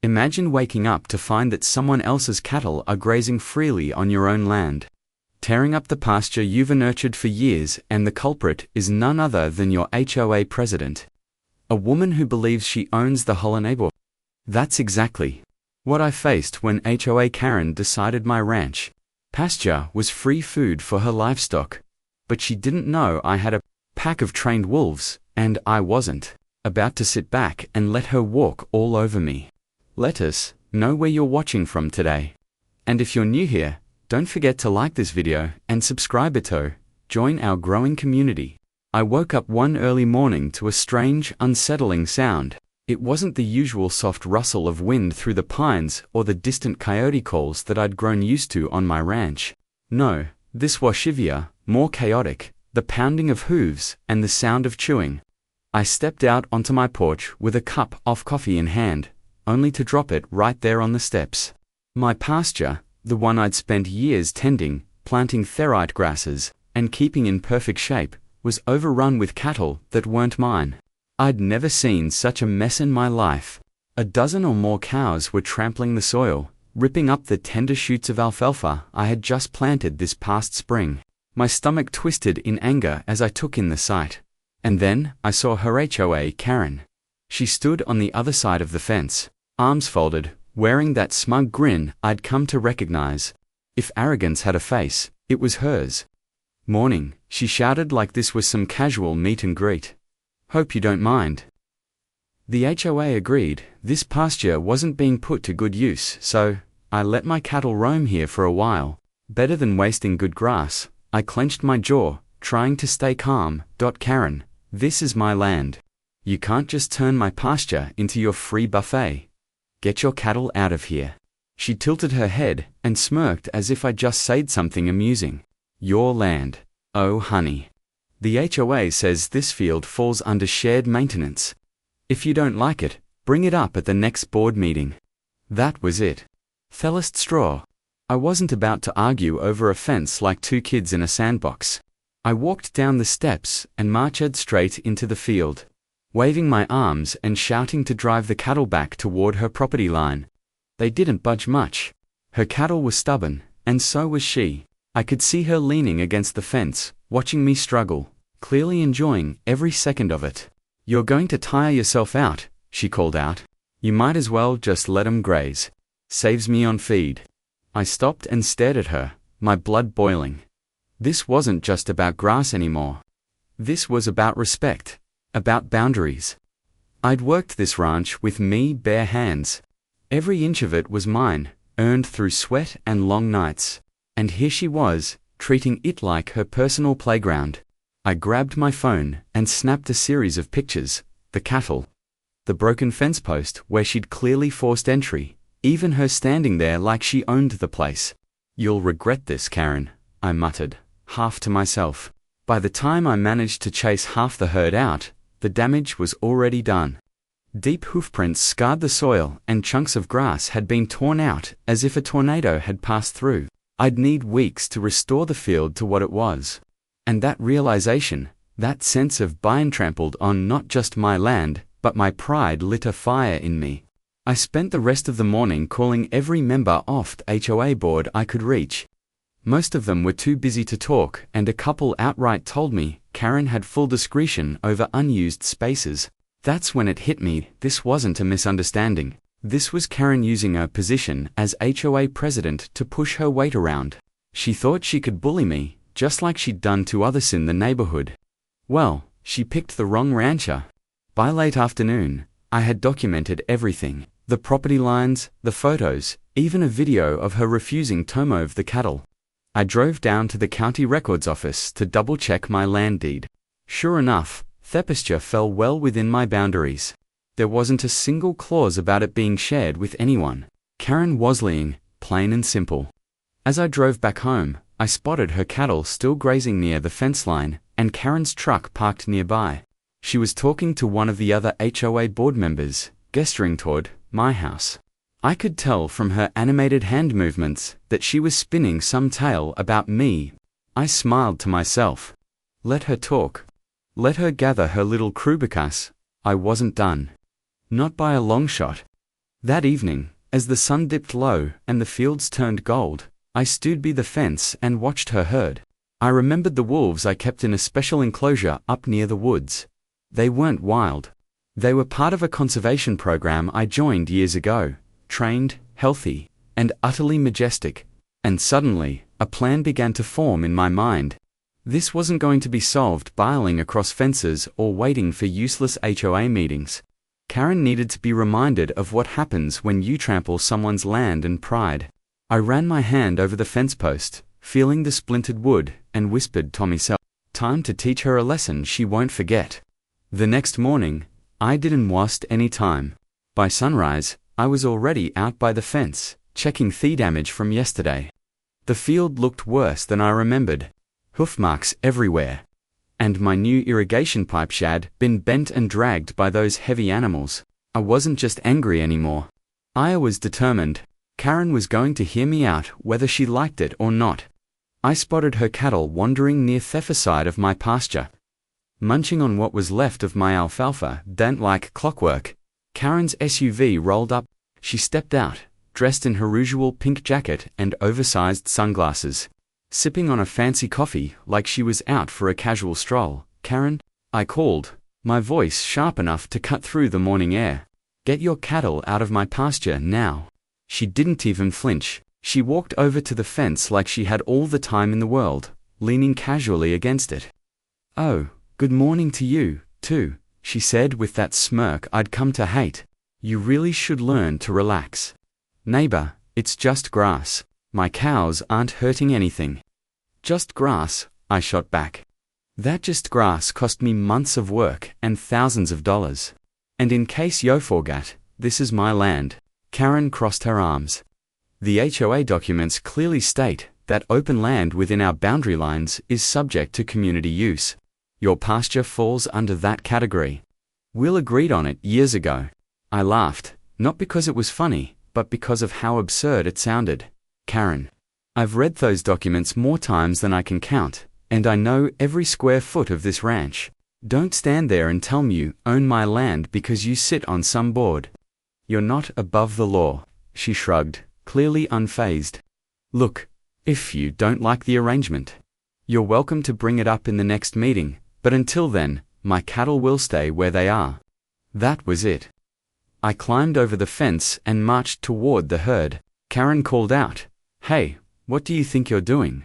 Imagine waking up to find that someone else's cattle are grazing freely on your own land, tearing up the pasture you've nurtured for years, and the culprit is none other than your HOA president. A woman who believes she owns the whole neighbour. That's exactly what I faced when HOA Karen decided my ranch, Pasture, was free food for her livestock. But she didn't know I had a pack of trained wolves, and I wasn't about to sit back and let her walk all over me. Let us know where you're watching from today. And if you're new here, don't forget to like this video and subscribe to join our growing community. I woke up one early morning to a strange, unsettling sound. It wasn't the usual soft rustle of wind through the pines or the distant coyote calls that I'd grown used to on my ranch. No, this was heavier, more chaotic, the pounding of hooves and the sound of chewing. I stepped out onto my porch with a cup of coffee in hand, only to drop it right there on the steps. My pasture, the one I'd spent years tending, planting therite grasses, and keeping in perfect shape, was overrun with cattle that weren't mine. I'd never seen such a mess in my life. A dozen or more cows were trampling the soil, ripping up the tender shoots of alfalfa I had just planted this past spring. My stomach twisted in anger as I took in the sight. And then I saw her HOA Karen. She stood on the other side of the fence, arms folded, wearing that smug grin I'd come to recognize. If arrogance had a face, it was hers. "Morning," she shouted like this was some casual meet and greet. "Hope you don't mind." The HOA agreed. This pasture wasn't being put to good use, so I let my cattle roam here for a while. Better than wasting good grass. I clenched my jaw, trying to stay calm. "Karen, this is my land. You can't just turn my pasture into your free buffet. Get your cattle out of here." She tilted her head and smirked as if I'd just said something amusing. "Your land. Oh honey. The HOA says this field falls under shared maintenance. If you don't like it, bring it up at the next board meeting." That was it. Fellest straw. I wasn't about to argue over a fence like two kids in a sandbox. I walked down the steps and marched straight into the field, waving my arms and shouting to drive the cattle back toward her property line. They didn't budge much. Her cattle were stubborn, and so was she. I could see her leaning against the fence, watching me struggle, clearly enjoying every second of it. "You're going to tire yourself out," she called out. "You might as well just let 'em graze. Saves me on feed." I stopped and stared at her, my blood boiling. This wasn't just about grass anymore. This was about respect. About boundaries. I'd worked this ranch with me bare hands. Every inch of it was mine, earned through sweat and long nights. And here she was, treating it like her personal playground. I grabbed my phone and snapped a series of pictures. The cattle. The broken fence post where she'd clearly forced entry. Even her standing there like she owned the place. "You'll regret this, Karen," I muttered, half to myself. By the time I managed to chase half the herd out, the damage was already done. Deep hoofprints scarred the soil and chunks of grass had been torn out as if a tornado had passed through. I'd need weeks to restore the field to what it was. And that realization, that sense of being trampled on not just my land, but my pride lit a fire in me. I spent the rest of the morning calling every member off the HOA board I could reach. Most of them were too busy to talk, and a couple outright told me Karen had full discretion over unused spaces. That's when it hit me, this wasn't a misunderstanding. This was Karen using her position as HOA president to push her weight around. She thought she could bully me, just like she'd done to others in the neighborhood. Well, she picked the wrong rancher. By late afternoon, I had documented everything. The property lines, the photos, even a video of her refusing to move the cattle. I drove down to the county records office to double-check my land deed. Sure enough, the pasture fell well within my boundaries. There wasn't a single clause about it being shared with anyone. Karen was lying, plain and simple. As I drove back home, I spotted her cattle still grazing near the fence line, and Karen's truck parked nearby. She was talking to one of the other HOA board members, gesturing toward my house. I could tell from her animated hand movements that she was spinning some tale about me. I smiled to myself. Let her talk. Let her gather her little crew because I wasn't done. Not by a long shot. That evening, as the sun dipped low and the fields turned gold, I stood by the fence and watched her herd. I remembered the wolves I kept in a special enclosure up near the woods. They weren't wild. They were part of a conservation program I joined years ago, trained, healthy, and utterly majestic. And suddenly, a plan began to form in my mind. This wasn't going to be solved by across fences or waiting for useless HOA meetings. Karen needed to be reminded of what happens when you trample someone's land and pride. I ran my hand over the fence post, feeling the splintered wood, and whispered to myself, time to teach her a lesson she won't forget. The next morning, I didn't waste any time. By sunrise, I was already out by the fence, checking the damage from yesterday. The field looked worse than I remembered. Hoof marks everywhere. And my new irrigation pipe had been bent and dragged by those heavy animals. I wasn't just angry anymore. I was determined. Karen was going to hear me out whether she liked it or not. I spotted her cattle wandering near the side of my pasture. Munching on what was left of my alfalfa, dent like clockwork, Karen's SUV rolled up. She stepped out, dressed in her usual pink jacket and oversized sunglasses. Sipping on a fancy coffee like she was out for a casual stroll. Karen, I called, my voice sharp enough to cut through the morning air. Get your cattle out of my pasture now. She didn't even flinch. She walked over to the fence like she had all the time in the world, leaning casually against it. Oh, good morning to you, too, she said with that smirk I'd come to hate. You really should learn to relax. Neighbor, it's just grass. My cows aren't hurting anything. Just grass, I shot back. That just grass cost me months of work and thousands of dollars. And in case you forgot, this is my land. Karen crossed her arms. The HOA documents clearly state that open land within our boundary lines is subject to community use. Your pasture falls under that category. We'll agreed on it years ago. I laughed, not because it was funny, but because of how absurd it sounded. Karen, I've read those documents more times than I can count, and I know every square foot of this ranch. Don't stand there and tell me you own my land because you sit on some board. You're not above the law, she shrugged, clearly unfazed. Look, if you don't like the arrangement, you're welcome to bring it up in the next meeting, but until then, my cattle will stay where they are. That was it. I climbed over the fence and marched toward the herd. Karen called out, Hey, what do you think you're doing?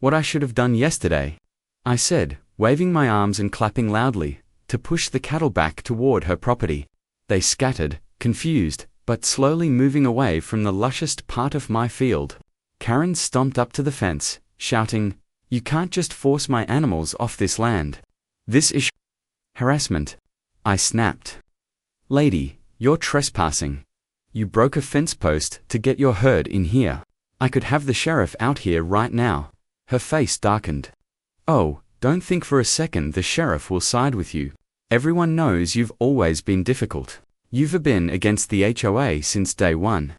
What I should have done yesterday, I said, waving my arms and clapping loudly, to push the cattle back toward her property. They scattered, confused, but slowly moving away from the lushest part of my field. Karen stomped up to the fence, shouting, You can't just force my animals off this land. This is harassment. I snapped. Lady, you're trespassing. You broke a fence post to get your herd in here. I could have the sheriff out here right now. Her face darkened. Oh, don't think for a second the sheriff will side with you. Everyone knows you've always been difficult. You've been against the HOA since day one.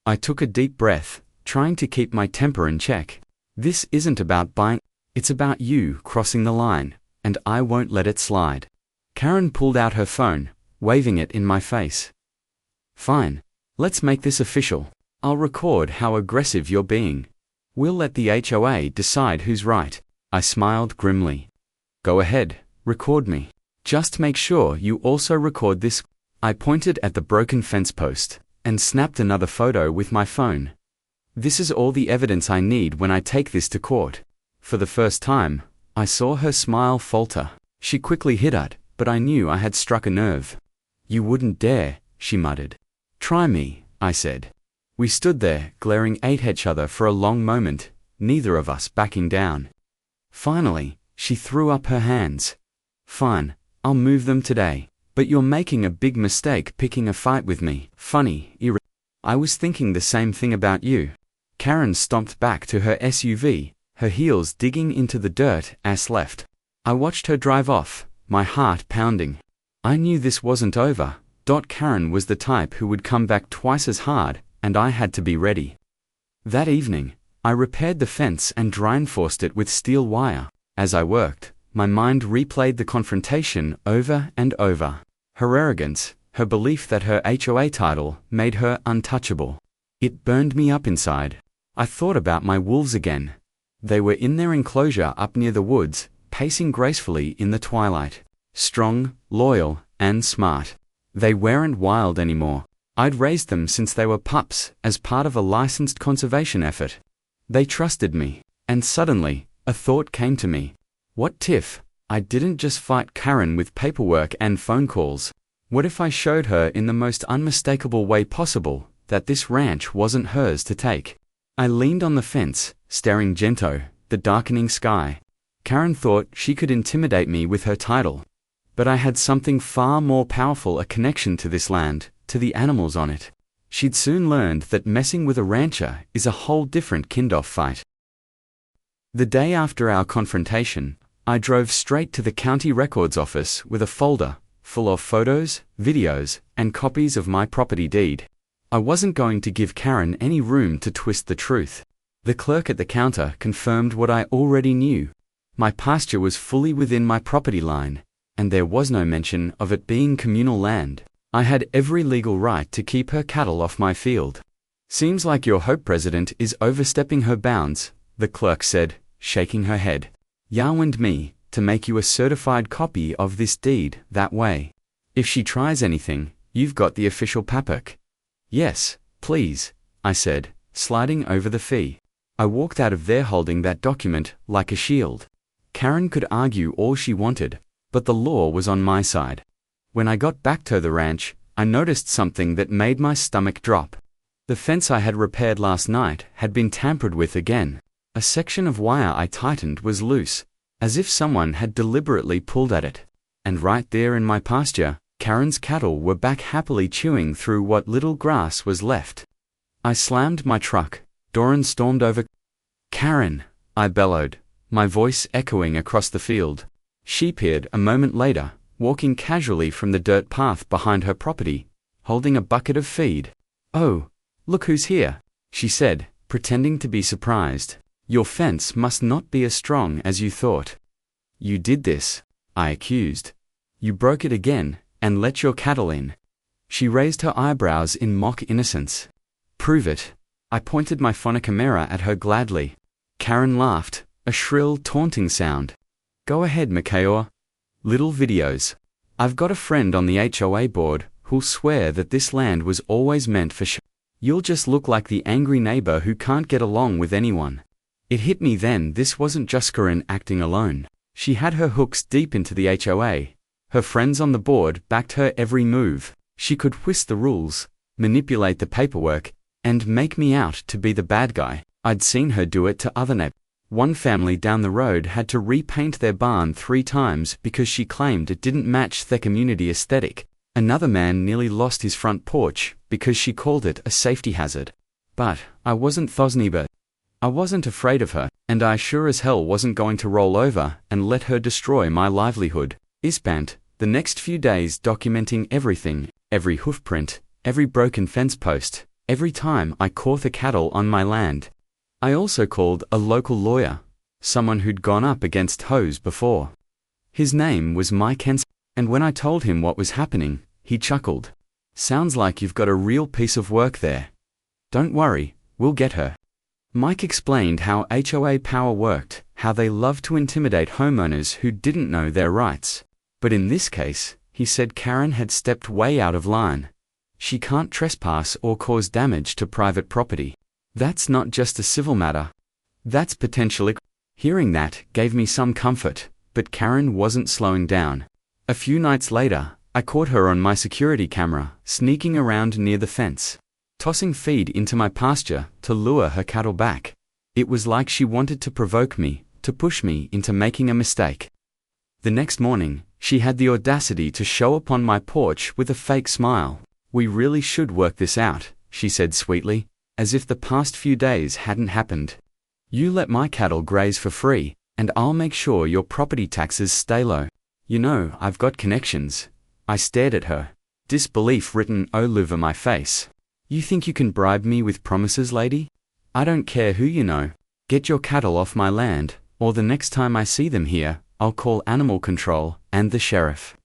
I took a deep breath, trying to keep my temper in check. This isn't about buying, it's about you crossing the line, and I won't let it slide. Karen pulled out her phone, waving it in my face. Fine. Let's make this official. I'll record how aggressive you're being. We'll let the HOA decide who's right. I smiled grimly. Go ahead, record me. Just make sure you also record this. I pointed at the broken fence post and snapped another photo with my phone. This is all the evidence I need when I take this to court. For the first time, I saw her smile falter. She quickly hid it, but I knew I had struck a nerve. You wouldn't dare, she muttered. Try me, I said. We stood there, glaring at each other for a long moment, neither of us backing down. Finally, she threw up her hands. Fine, I'll move them today, but you're making a big mistake picking a fight with me. Funny, I was thinking the same thing about you. Karen stomped back to her SUV, her heels digging into the dirt as left. I watched her drive off, my heart pounding. I knew this wasn't over. Karen was the type who would come back twice as hard, and I had to be ready. That evening, I repaired the fence and reinforced it with steel wire. As I worked, my mind replayed the confrontation over and over. Her arrogance, Her belief that her HOA title made her untouchable. It burned me up inside. I thought about my wolves again. They were in their enclosure up near the woods, pacing gracefully in the twilight. Strong, loyal, and smart. They weren't wild anymore. I'd raised them since they were pups, as part of a licensed conservation effort. They trusted me, and suddenly, a thought came to me. What if I didn't just fight Karen with paperwork and phone calls? What if I showed her in the most unmistakable way possible that this ranch wasn't hers to take? I leaned on the fence, staring gento, the darkening sky. Karen thought she could intimidate me with her title. But I had something far more powerful, a connection to this land, to the animals on it. She'd soon learned that messing with a rancher is a whole different kind-of fight. The day after our confrontation, I drove straight to the county records office with a folder full of photos, videos, and copies of my property deed. I wasn't going to give Karen any room to twist the truth. The clerk at the counter confirmed what I already knew. My pasture was fully within my property line, and there was no mention of it being communal land. I had every legal right to keep her cattle off my field. Seems like your HOA president is overstepping her bounds, the clerk said, shaking her head. Yarned me to make you a certified copy of this deed that way. If she tries anything, you've got the official paperwork. Yes, please, I said, sliding over the fee. I walked out of there holding that document like a shield. Karen could argue all she wanted, but the law was on my side. When I got back to the ranch, I noticed something that made my stomach drop. The fence I had repaired last night had been tampered with again. A section of wire I tightened was loose, as if someone had deliberately pulled at it. And right there in my pasture, Karen's cattle were back happily chewing through what little grass was left. I slammed my truck. Doran stormed over. Karen, I bellowed, my voice echoing across the field. She appeared a moment later, walking casually from the dirt path behind her property, holding a bucket of feed. Oh, look who's here, she said, pretending to be surprised. Your fence must not be as strong as you thought. You did this, I accused. You broke it again, and let your cattle in. She raised her eyebrows in mock innocence. Prove it. I pointed my phone camera at her gladly. Karen laughed, a shrill, taunting sound. Go ahead, Mikhail. Little videos. I've got a friend on the HOA board who'll swear that this land was always meant for You'll just look like the angry neighbor who can't get along with anyone. It hit me then this wasn't just Karen acting alone. She had her hooks deep into the HOA. Her friends on the board backed her every move. She could twist the rules, manipulate the paperwork, and make me out to be the bad guy. I'd seen her do it to other neighbors. One family down the road had to repaint their barn 3 times because she claimed it didn't match their community aesthetic. Another man nearly lost his front porch because she called it a safety hazard. But I wasn't Thosneba. I wasn't afraid of her, and I sure as hell wasn't going to roll over and let her destroy my livelihood. I spent the next few days documenting everything, every hoofprint, every broken fence post, every time I caught the cattle on my land. I also called a local lawyer, someone who'd gone up against HOAs before. His name was Mike Henson, and when I told him what was happening, he chuckled. Sounds like you've got a real piece of work there. Don't worry, we'll get her. Mike explained how HOA power worked, how they loved to intimidate homeowners who didn't know their rights. But in this case, he said Karen had stepped way out of line. She can't trespass or cause damage to private property. That's not just a civil matter. That's potentially. Hearing that gave me some comfort, but Karen wasn't slowing down. A few nights later, I caught her on my security camera, sneaking around near the fence, tossing feed into my pasture to lure her cattle back. It was like she wanted to provoke me, to push me into making a mistake. The next morning, she had the audacity to show up on my porch with a fake smile. We really should work this out, she said sweetly, as if the past few days hadn't happened. You let my cattle graze for free, and I'll make sure your property taxes stay low. You know, I've got connections. I stared at her, disbelief written all over my face. You think you can bribe me with promises, lady? I don't care who you know. Get your cattle off my land, or the next time I see them here, I'll call animal control and the sheriff.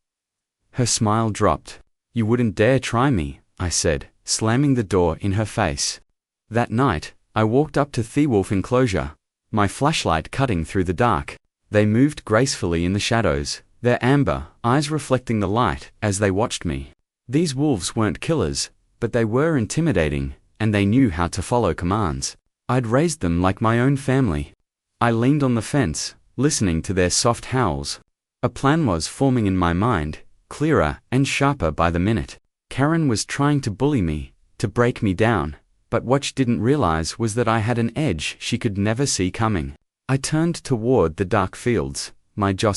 Her smile dropped. You wouldn't dare try me, I said, slamming the door in her face. That night, I walked up to the wolf enclosure, my flashlight cutting through the dark. They moved gracefully in the shadows, their amber eyes reflecting the light as they watched me. These wolves weren't killers, but they were intimidating, and they knew how to follow commands. I'd raised them like my own family. I leaned on the fence, listening to their soft howls. A plan was forming in my mind, clearer and sharper by the minute. Karen was trying to bully me, to break me down, but what she didn't realize was that I had an edge she could never see coming. I turned toward the dark fields, my jaw.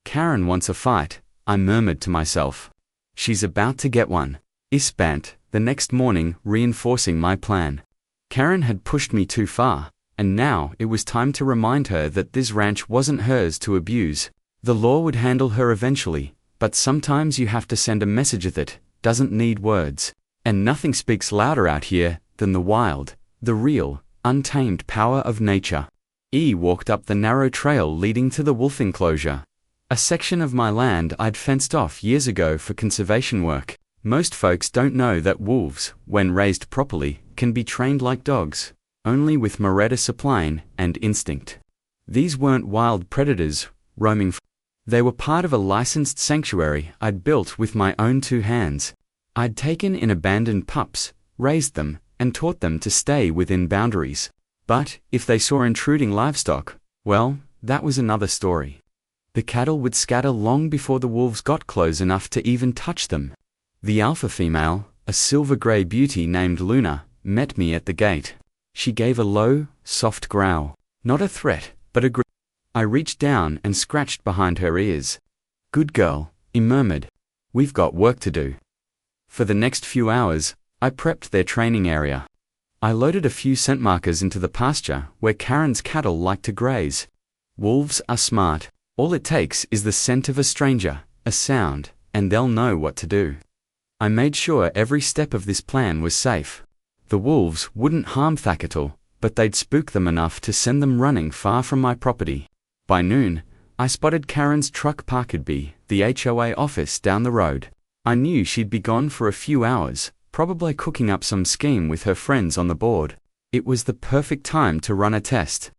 Karen wants a fight, I murmured to myself. She's about to get one. Isbant, the next morning, reinforcing my plan. Karen had pushed me too far, and now it was time to remind her that this ranch wasn't hers to abuse. The law would handle her eventually, but sometimes you have to send a message that doesn't need words. And nothing speaks louder out here than the wild, the real, untamed power of nature. Walked up the narrow trail leading to the wolf enclosure, a section of my land I'd fenced off years ago for conservation work. Most folks don't know that wolves, when raised properly, can be trained like dogs, only with more discipline and instinct. These weren't wild predators, roaming. They were part of a licensed sanctuary I'd built with my own two hands. I'd taken in abandoned pups, raised them, and taught them to stay within boundaries. But if they saw intruding livestock, well, that was another story. The cattle would scatter long before the wolves got close enough to even touch them. The alpha female, a silver-gray beauty named Luna, met me at the gate. She gave a low, soft growl. Not a threat, but a grin. I reached down and scratched behind her ears. "Good girl," he murmured. "We've got work to do." For the next few hours, I prepped their training area. I loaded a few scent markers into the pasture where Karen's cattle like to graze. Wolves are smart. All it takes is the scent of a stranger, a sound, and they'll know what to do. I made sure every step of this plan was safe. The wolves wouldn't harm the cattle, but they'd spook them enough to send them running far from my property. By noon, I spotted Karen's truck parked by the HOA office down the road. I knew she'd be gone for a few hours, probably cooking up some scheme with her friends on the board. It was the perfect time to run a test.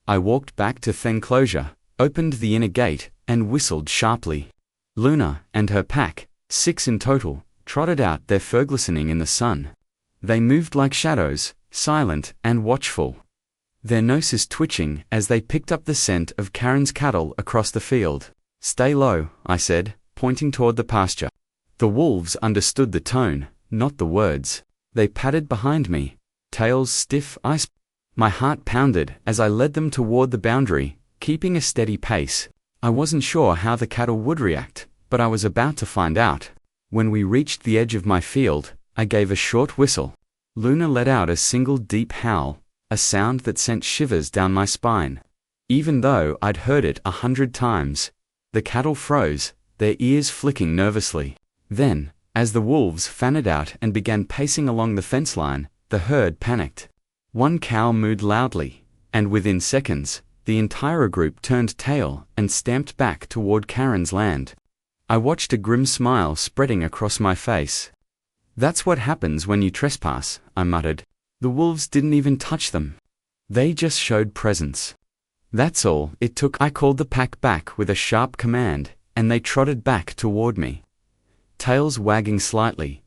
I walked back to the enclosure, opened the inner gate, and whistled sharply. Luna and her pack, 6 in total, trotted out, their fur glistening in the sun. They moved like shadows, silent and watchful. Their noses twitching as they picked up the scent of Karen's cattle across the field. "Stay low," I said, pointing toward the pasture. The wolves understood the tone, not the words. They padded behind me, tails stiff. My heart pounded as I led them toward the boundary, keeping a steady pace. I wasn't sure how the cattle would react, but I was about to find out. When we reached the edge of my field, I gave a short whistle. Luna let out a single deep howl, a sound that sent shivers down my spine. Even though I'd heard it 100 times, the cattle froze, their ears flicking nervously. Then, as the wolves fanned out and began pacing along the fence line, the herd panicked. One cow mooed loudly, and within seconds, the entire group turned tail and stamped back toward Karen's land. I watched a grim smile spreading across my face. "That's what happens when you trespass," I muttered. "The wolves didn't even touch them. They just showed presence. That's all it took." I called the pack back with a sharp command, and they trotted back toward me. Tails wagging slightly,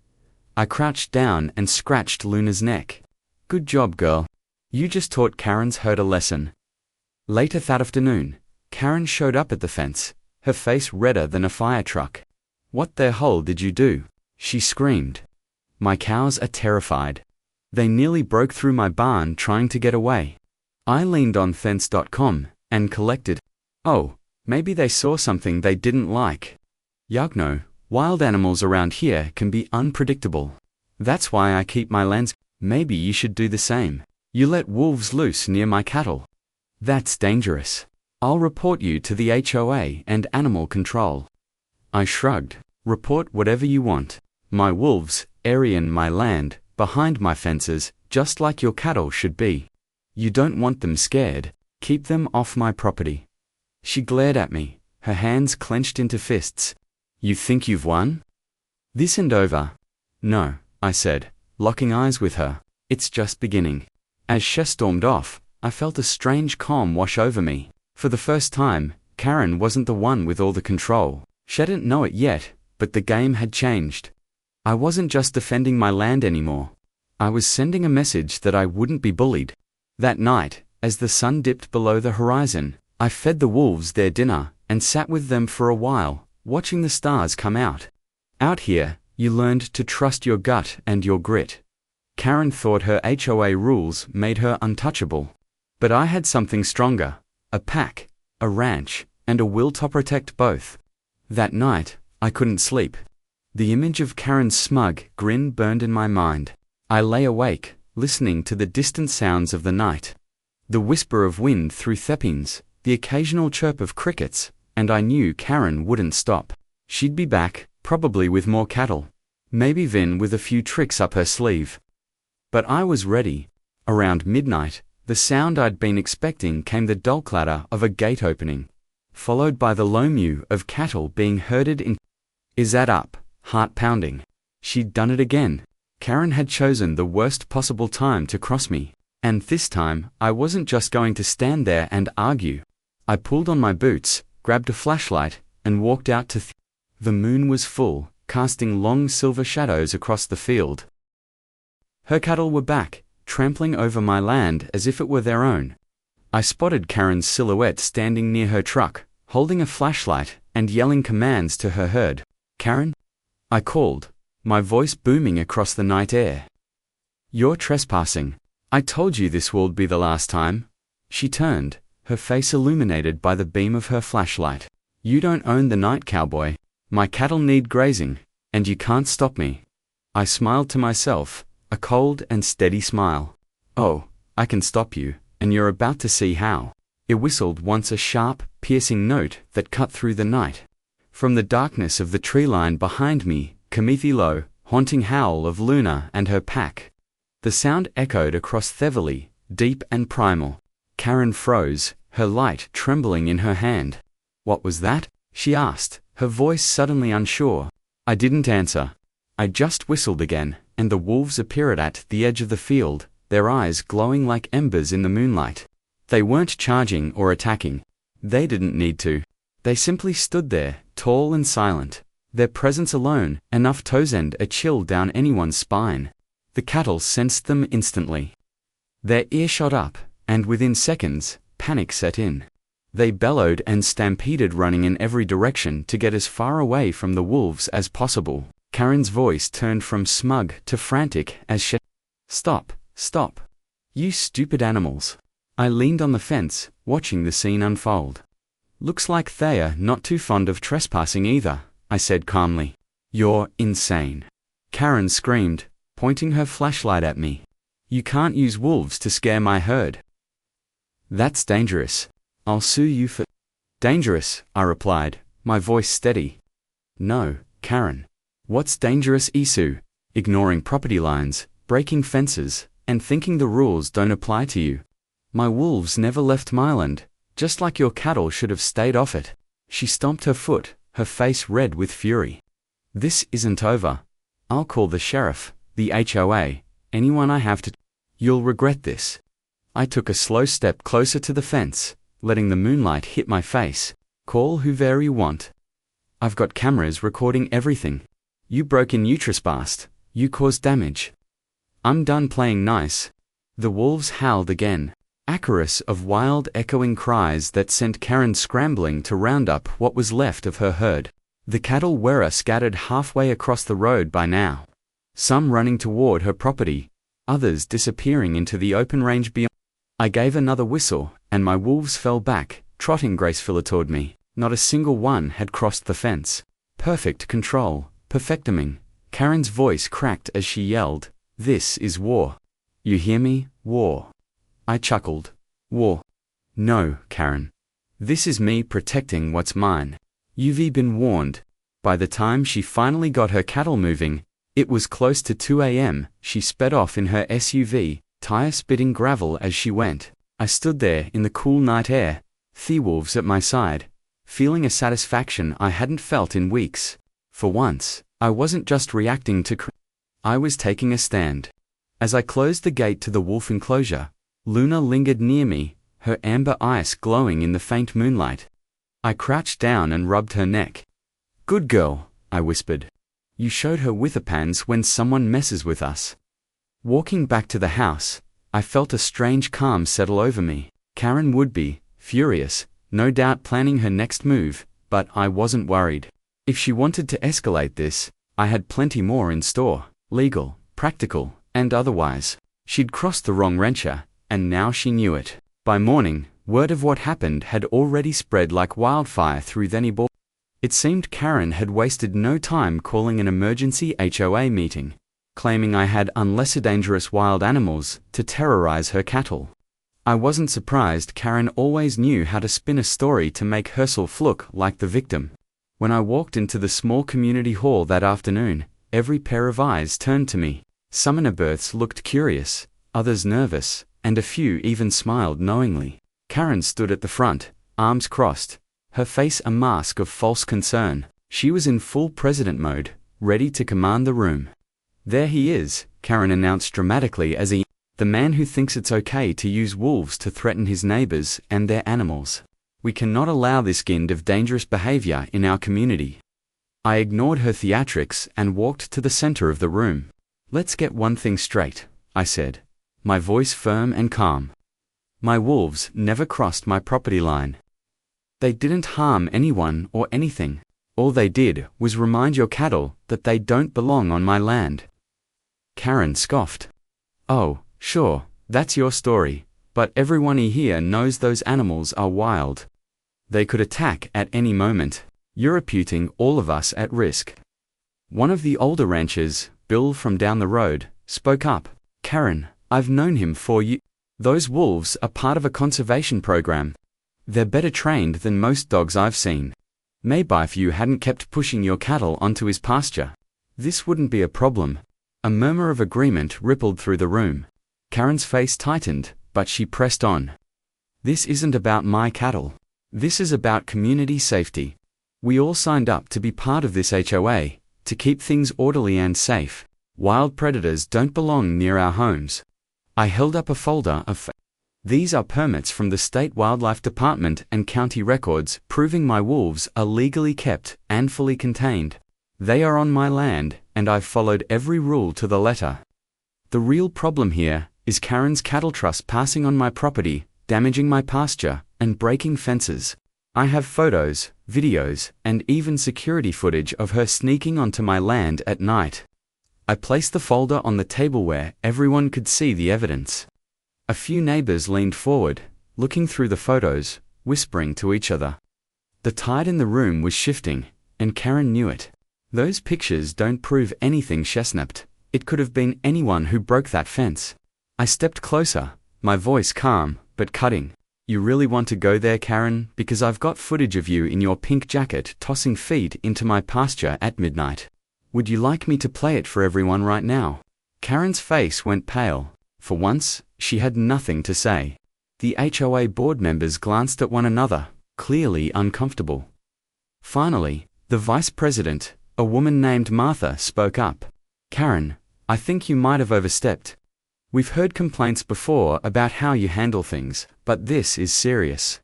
I crouched down and scratched Luna's neck. "Good job, girl. You just taught Karen's herd a lesson." Later that afternoon, Karen showed up at the fence, her face redder than a fire truck. "What the hell did you do?" she screamed. "My cows are terrified. They nearly broke through my barn trying to get away." I leaned on fence.com and collected. "Oh, maybe they saw something they didn't like. Yagno, wild animals around here can be unpredictable. That's why I keep my lands." "Maybe you should do the same. You let wolves loose near my cattle. That's dangerous. I'll report you to the HOA and animal control." I shrugged. "Report whatever you want. My wolves, in my land, behind my fences, just like your cattle should be. You don't want them scared. Keep them off my property." She glared at me, her hands clenched into fists. "You think you've won?" This isn't over. No, I said, locking eyes with her. It's just beginning. As she stormed off, I felt a strange calm wash over me. For the first time, Karen wasn't the one with all the control. She didn't know it yet, but the game had changed. I wasn't just defending my land anymore. I was sending a message that I wouldn't be bullied. That night, as the sun dipped below the horizon, I fed the wolves their dinner and sat with them for a while, watching the stars come out. Out here, you learned to trust your gut and your grit. Karen thought her HOA rules made her untouchable. But I had something stronger, a pack, a ranch, and a will to protect both. That night, I couldn't sleep. The image of Karen's smug grin burned in my mind. I lay awake, listening to the distant sounds of the night. The whisper of wind through thepines, the occasional chirp of crickets, and I knew Karen wouldn't stop. She'd be back, probably with more cattle. Maybe Vin with a few tricks up her sleeve. But I was ready. Around midnight, the sound I'd been expecting came, the dull clatter of a gate opening, followed by the low mew of cattle being herded in. Is that up? Heart pounding. She'd done it again. Karen had chosen the worst possible time to cross me. And this time, I wasn't just going to stand there and argue. I pulled on my boots, grabbed a flashlight, and walked out to. The moon was full, casting long silver shadows across the field. Her cattle were back, trampling over my land as if it were their own. I spotted Karen's silhouette standing near her truck, holding a flashlight and yelling commands to her herd. Karen? I called, my voice booming across the night air. You're trespassing. I told you this would be the last time. She turned, her face illuminated by the beam of her flashlight. You don't own the night, cowboy. My cattle need grazing, and you can't stop me. I smiled to myself, a cold and steady smile. Oh, I can stop you, and you're about to see how. It whistled once, a sharp, piercing note that cut through the night. From the darkness of the tree line behind me, Kamithy low, haunting howl of Luna and her pack. The sound echoed across Thevely, deep and primal. Karen froze, her light trembling in her hand. What was that? She asked, her voice suddenly unsure. I didn't answer. I just whistled again, and the wolves appeared at the edge of the field, their eyes glowing like embers in the moonlight. They weren't charging or attacking. They didn't need to. They simply stood there, tall and silent. Their presence alone, enough to send a chill down anyone's spine. The cattle sensed them instantly. Their ear shot up, and within seconds, panic set in. They bellowed and stampeded, running in every direction to get as far away from the wolves as possible. Karen's voice turned from smug to frantic as she. Stop, stop. You stupid animals. I leaned on the fence, watching the scene unfold. Looks like they're not too fond of trespassing either, I said calmly. You're insane. Karen screamed, pointing her flashlight at me. You can't use wolves to scare my herd. That's dangerous. I'll sue you for. Dangerous, I replied, my voice steady. No, Karen. What's dangerous, Isu? Ignoring property lines, breaking fences, and thinking the rules don't apply to you. My wolves never left my land, just like your cattle should have stayed off it. She stomped her foot, her face red with fury. This isn't over. I'll call the sheriff, the HOA, anyone I have to. You'll regret this. I took a slow step closer to the fence, letting the moonlight hit my face. Call whoever you want. I've got cameras recording everything. You broke in, you trespassed, you caused damage. I'm done playing nice. The wolves howled again, a chorus of wild echoing cries that sent Karen scrambling to round up what was left of her herd. The cattle were scattered halfway across the road by now. Some running toward her property, others disappearing into the open range beyond. I gave another whistle, and my wolves fell back, trotting gracefully toward me. Not a single one had crossed the fence. Perfect control, perfectiming. Karen's voice cracked as she yelled, "This is war. You hear me? War." I chuckled. War? No, Karen. This is me protecting what's mine. You've been warned. By the time she finally got her cattle moving, it was close to 2 a.m. She sped off in her SUV, tire spitting gravel as she went. I stood there in the cool night air, the wolves at my side, feeling a satisfaction I hadn't felt in weeks. For once, I wasn't just reacting to I was taking a stand. As I closed the gate to the wolf enclosure, Luna lingered near me, her amber eyes glowing in the faint moonlight. I crouched down and rubbed her neck. "Good girl," I whispered. "You showed her withapans when someone messes with us." Walking back to the house, I felt a strange calm settle over me. Karen would be furious, no doubt planning her next move, but I wasn't worried. If she wanted to escalate this, I had plenty more in store, legal, practical, and otherwise. She'd crossed the wrong wrencher, and now she knew it. By morning, word of what happened had already spread like wildfire through the neighborhood. It seemed Karen had wasted no time calling an emergency HOA meeting, claiming I had unless dangerous wild animals to terrorize her cattle. I wasn't surprised. Karen always knew how to spin a story to make herself look like the victim. When I walked into the small community hall that afternoon, every pair of eyes turned to me. Some inhabitants looked curious, others nervous, and a few even smiled knowingly. Karen stood at the front, arms crossed, her face a mask of false concern. She was in full president mode, ready to command the room. "There he is," Karen announced dramatically as the man who thinks it's okay to use wolves to threaten his neighbors and their animals. "We cannot allow this kind of dangerous behavior in our community." I ignored her theatrics and walked to the center of the room. "Let's get one thing straight," I said, my voice firm and calm. "My wolves never crossed my property line. They didn't harm anyone or anything. All they did was remind your cattle that they don't belong on my land." Karen scoffed. "Oh, sure, that's your story, but everyone here knows those animals are wild. They could attack at any moment. You're putting all of us at risk." One of the older ranchers, Bill from down the road, spoke up. "Karen, I've known him for years. Those wolves are part of a conservation program. They're better trained than most dogs I've seen. Maybe if you hadn't kept pushing your cattle onto his pasture, this wouldn't be a problem." A murmur of agreement rippled through the room. Karen's face tightened, but she pressed on. "This isn't about my cattle. This is about community safety. We all signed up to be part of this HOA, to keep things orderly and safe. Wild predators don't belong near our homes." I held up a folder of "These are permits from the State Wildlife Department and county records proving my wolves are legally kept and fully contained. They are on my land, and I've followed every rule to the letter. The real problem here is Karen's cattle trespassing on my property, damaging my pasture, and breaking fences. I have photos, videos, and even security footage of her sneaking onto my land at night." I placed the folder on the table where everyone could see the evidence. A few neighbors leaned forward, looking through the photos, whispering to each other. The tide in the room was shifting, and Karen knew it. "Those pictures don't prove anything," she snapped. "It could have been anyone who broke that fence." I stepped closer, my voice calm, but cutting. "You really want to go there, Karen? Because I've got footage of you in your pink jacket tossing feed into my pasture at midnight. Would you like me to play it for everyone right now?" Karen's face went pale. For once, she had nothing to say. The HOA board members glanced at one another, clearly uncomfortable. Finally, the vice president, a woman named Martha, spoke up. "Karen, I think you might have overstepped. We've heard complaints before about how you handle things, but this is serious.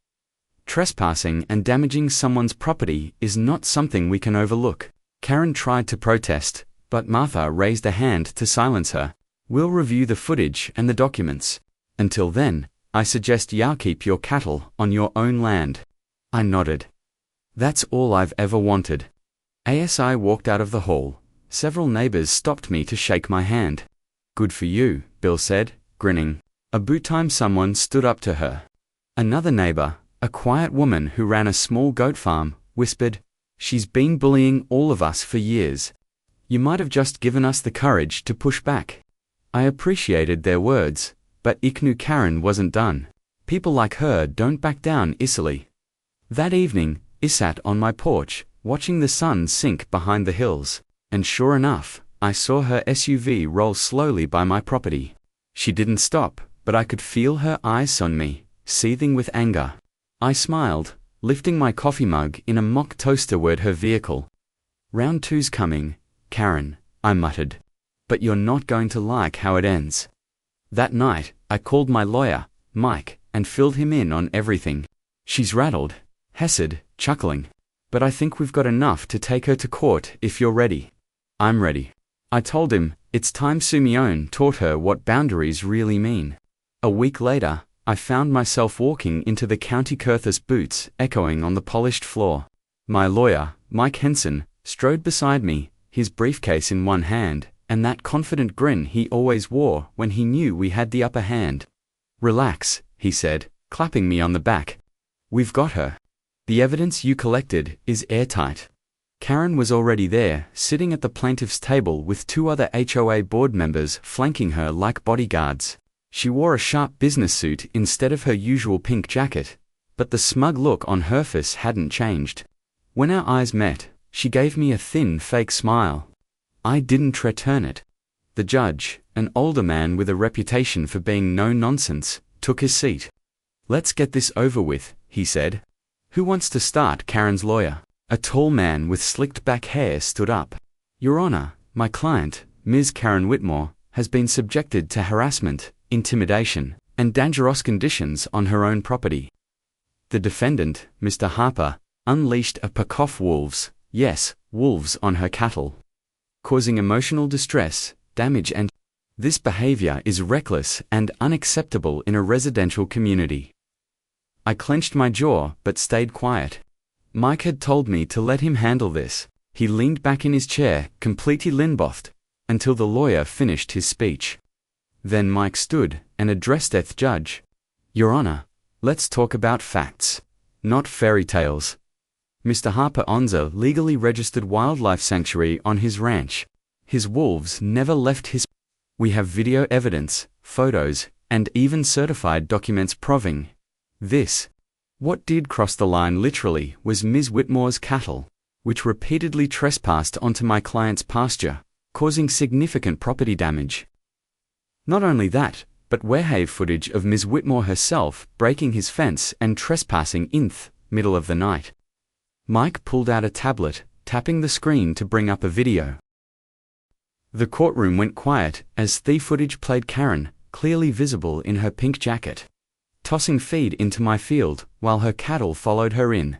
Trespassing and damaging someone's property is not something we can overlook." Karen tried to protest, but Martha raised a hand to silence her. "We'll review the footage and the documents. Until then, I suggest you keep your cattle on your own land." I nodded. That's all I've ever wanted. As I walked out of the hall, several neighbors stopped me to shake my hand. "Good for you," Bill said, grinning. About time someone stood up to her. Another neighbor, a quiet woman who ran a small goat farm, whispered, "She's been bullying all of us for years. You might have just given us the courage to push back." I appreciated their words, but I knew Karen wasn't done. People like her don't back down easily. That evening, I sat on my porch, watching the sun sink behind the hills, and sure enough, I saw her SUV roll slowly by my property. She didn't stop, but I could feel her eyes on me, seething with anger. I smiled, lifting my coffee mug in a mock toast toward her vehicle. "Round two's coming," Karen, I muttered. But you're not going to like how it ends. That night, I called my lawyer, Mike, and filled him in on everything. She's rattled, Hesed, chuckling. But I think we've got enough to take her to court if you're ready. I'm ready. I told him, it's time Simeone taught her what boundaries really mean. A week later, I found myself walking into the County Curthis boots echoing on the polished floor. My lawyer, Mike Henson, strode beside me, his briefcase in one hand, and that confident grin he always wore when he knew we had the upper hand. Relax, he said, clapping me on the back. We've got her. The evidence you collected is airtight. Karen was already there, sitting at the plaintiff's table with 2 other HOA board members flanking her like bodyguards. She wore a sharp business suit instead of her usual pink jacket, but the smug look on her face hadn't changed. When our eyes met, she gave me a thin, fake smile. I didn't return it. The judge, an older man with a reputation for being no-nonsense, took his seat. Let's get this over with, he said. Who wants to start? Karen's lawyer, a tall man with slicked-back hair, stood up. Your Honor, my client, Ms. Karen Whitmore, has been subjected to harassment, intimidation, and dangerous conditions on her own property. The defendant, Mr. Harper, unleashed a pack of wolves, yes, wolves on her cattle, causing emotional distress, damage and this behavior is reckless and unacceptable in a residential community. I clenched my jaw but stayed quiet. Mike had told me to let him handle this. He leaned back in his chair, completely limboffed, until the lawyer finished his speech. Then Mike stood and addressed the judge. Your Honor, let's talk about facts, not fairy tales. Mr. Harper owns a legally registered wildlife sanctuary on his ranch. His wolves never left his... We have video evidence, photos, and even certified documents proving this. What did cross the line literally was Ms. Whitmore's cattle, which repeatedly trespassed onto my client's pasture, causing significant property damage. Not only that, but we have footage of Ms. Whitmore herself breaking his fence and trespassing in the middle of the night. Mike pulled out a tablet, tapping the screen to bring up a video. The courtroom went quiet as the footage played Karen, clearly visible in her pink jacket, tossing feed into my field while her cattle followed her in.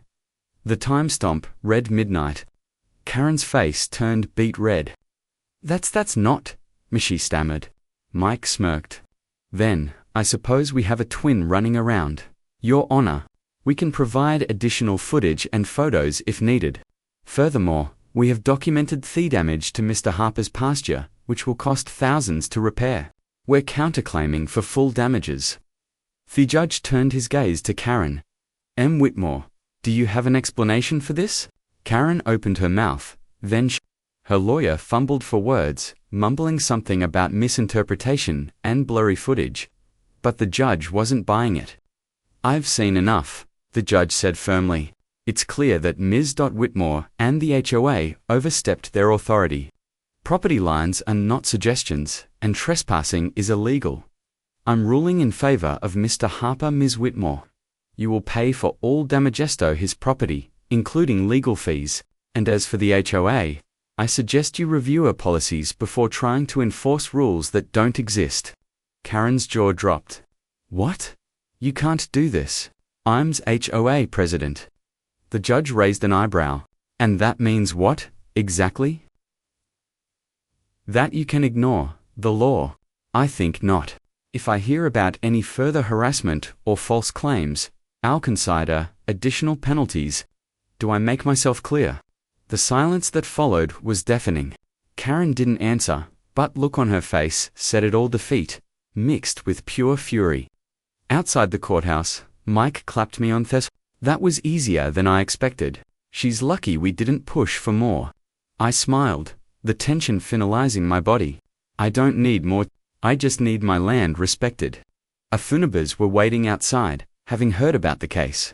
The timestamp read midnight. Karen's face turned beet red. That's not, she stammered. Mike smirked. Then, I suppose we have a twin running around. Your Honor, we can provide additional footage and photos if needed. Furthermore, we have documented the damage to Mr. Harper's pasture, which will cost thousands to repair. We're counterclaiming for full damages. The judge turned his gaze to Karen. M. Whitmore, do you have an explanation for this? Karen opened her mouth, then her lawyer fumbled for words, mumbling something about misinterpretation and blurry footage. But the judge wasn't buying it. I've seen enough, the judge said firmly. It's clear that Ms. Whitmore and the HOA overstepped their authority. Property lines are not suggestions, and trespassing is illegal. I'm ruling in favor of Mr. Harper. Ms. Whitmore, you will pay for all damages to his property, including legal fees, and as for the HOA, I suggest you review our policies before trying to enforce rules that don't exist. Karen's jaw dropped. What? You can't do this. I'm HOA president. The judge raised an eyebrow. And that means what, exactly? That you can ignore the law. I think not. If I hear about any further harassment or false claims, I'll consider additional penalties. Do I make myself clear? The silence that followed was deafening. Karen didn't answer, but look on her face said it all, defeat, mixed with pure fury. Outside the courthouse, Mike clapped me on the... That was easier than I expected. She's lucky we didn't push for more. I smiled, the tension finalizing my body. I don't need more, I just need my land respected. Afunabas were waiting outside, having heard about the case.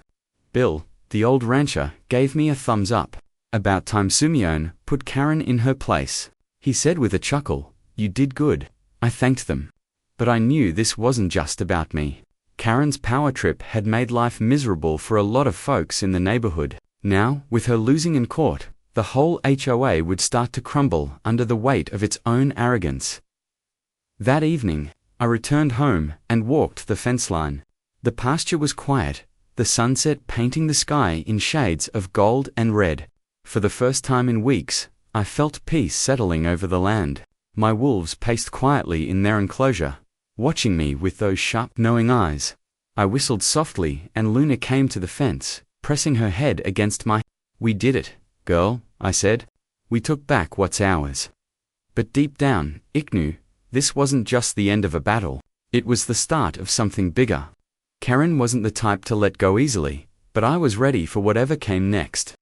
Bill, the old rancher, gave me a thumbs up. About time Simeone put Karen in her place. He said with a chuckle, you did good. I thanked them. But I knew this wasn't just about me. Karen's power trip had made life miserable for a lot of folks in the neighborhood. Now, with her losing in court, the whole HOA would start to crumble under the weight of its own arrogance. That evening, I returned home and walked the fence line. The pasture was quiet, the sunset painting the sky in shades of gold and red. For the first time in weeks, I felt peace settling over the land. My wolves paced quietly in their enclosure, watching me with those sharp, knowing eyes. I whistled softly and Luna came to the fence, pressing her head against my. "We did it, girl," I said. "We took back what's ours." But deep down, I knew, this wasn't just the end of a battle. It was the start of something bigger. Karen wasn't the type to let go easily, but I was ready for whatever came next.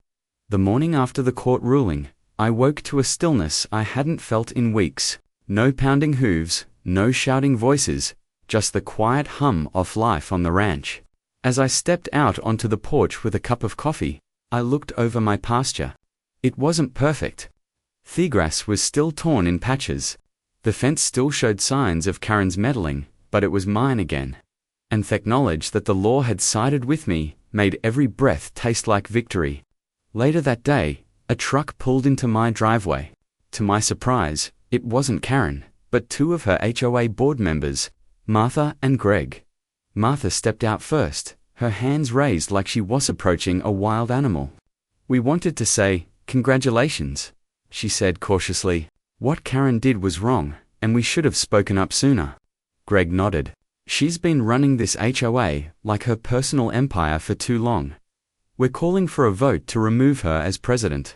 The morning after the court ruling, I woke to a stillness I hadn't felt in weeks. No pounding hooves, no shouting voices, just the quiet hum of life on the ranch. As I stepped out onto the porch with a cup of coffee, I looked over my pasture. It wasn't perfect. The grass was still torn in patches. The fence still showed signs of Karen's meddling, but it was mine again. And the knowledge that the law had sided with me made every breath taste like victory. Later that day, a truck pulled into my driveway. To my surprise, it wasn't Karen, but two of her HOA board members, Martha and Greg. Martha stepped out first, her hands raised like she was approaching a wild animal. "We wanted to say, congratulations," she said cautiously. "What Karen did was wrong, and we should have spoken up sooner." Greg nodded. "She's been running this HOA like her personal empire for too long. We're calling for a vote to remove her as president."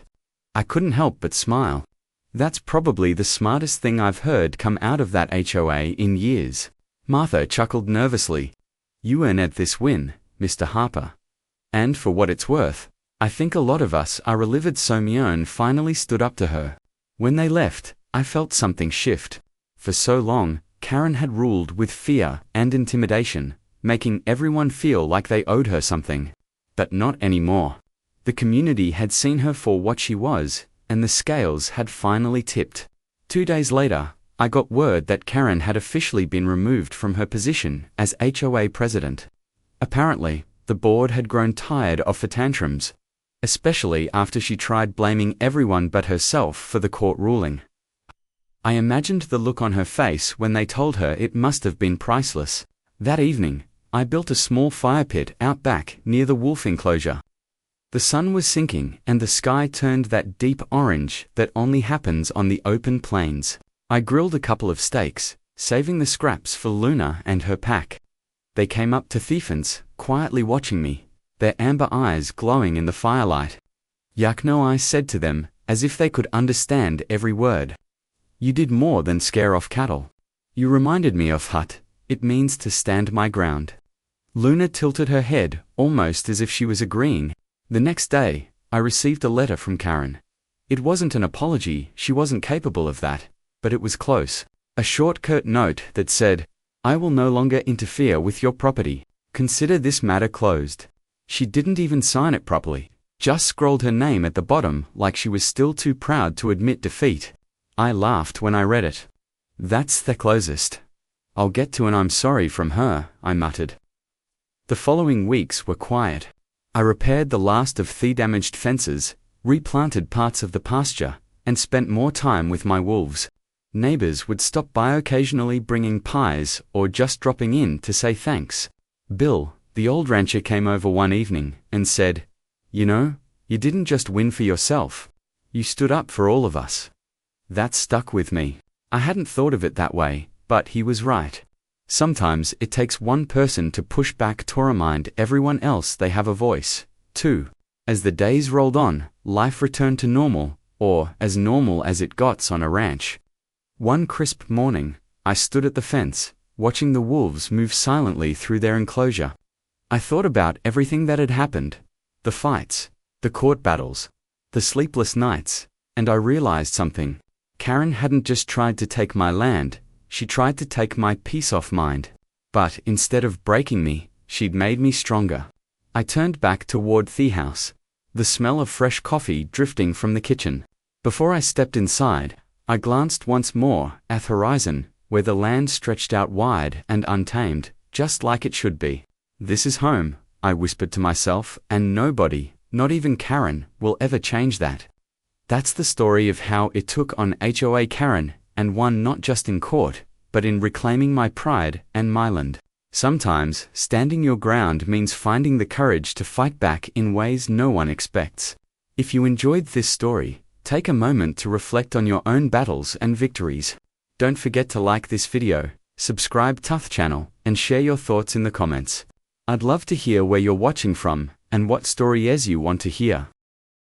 I couldn't help but smile. That's probably the smartest thing I've heard come out of that HOA in years. Martha chuckled nervously. "You earned this win, Mr. Harper. And for what it's worth, I think a lot of us are relieved Somione finally stood up to her." When they left, I felt something shift. For so long, Karen had ruled with fear and intimidation, making everyone feel like they owed her something. But not anymore. The community had seen her for what she was, and the scales had finally tipped. 2 days later, I got word that Karen had officially been removed from her position as HOA president. Apparently, the board had grown tired of her tantrums, especially after she tried blaming everyone but herself for the court ruling. I imagined the look on her face when they told her it must have been priceless. That evening, I built a small fire pit out back near the wolf enclosure. The sun was sinking and the sky turned that deep orange that only happens on the open plains. I grilled a couple of steaks, saving the scraps for Luna and her pack. They came up to the fence, quietly watching me, their amber eyes glowing in the firelight. "Yakno," I said to them, as if they could understand every word. "You did more than scare off cattle. You reminded me of Hut. It means to stand my ground." Luna tilted her head, almost as if she was agreeing. The next day, I received a letter from Karen. It wasn't an apology, she wasn't capable of that, but it was close. A short curt note that said, "I will no longer interfere with your property. Consider this matter closed." She didn't even sign it properly, just scrolled her name at the bottom like she was still too proud to admit defeat. I laughed when I read it. "That's the closest. I'll get to an I'm sorry from her," I muttered. The following weeks were quiet. I repaired the last of the damaged fences, replanted parts of the pasture, and spent more time with my wolves. Neighbors would stop by occasionally bringing pies or just dropping in to say thanks. Bill, the old rancher, came over one evening and said, "You know, you didn't just win for yourself. You stood up for all of us." That stuck with me. I hadn't thought of it that way, but he was right. Sometimes it takes one person to push back to remind everyone else they have a voice, too. As the days rolled on, life returned to normal, or as normal as it got on a ranch. One crisp morning, I stood at the fence, watching the wolves move silently through their enclosure. I thought about everything that had happened, the fights, the court battles, the sleepless nights, and I realized something. Karen hadn't just tried to take my land, she tried to take my peace of mind. But instead of breaking me, she'd made me stronger. I turned back toward the house, the smell of fresh coffee drifting from the kitchen. Before I stepped inside, I glanced once more at the horizon, where the land stretched out wide and untamed, just like it should be. "This is home," I whispered to myself, "and nobody, not even Karen, will ever change that." That's the story of how it took on HOA Karen, and won not just in court, but in reclaiming my pride and my land. Sometimes, standing your ground means finding the courage to fight back in ways no one expects. If you enjoyed this story, take a moment to reflect on your own battles and victories. Don't forget to like this video, subscribe to the channel, and share your thoughts in the comments. I'd love to hear where you're watching from, and what stories you want to hear.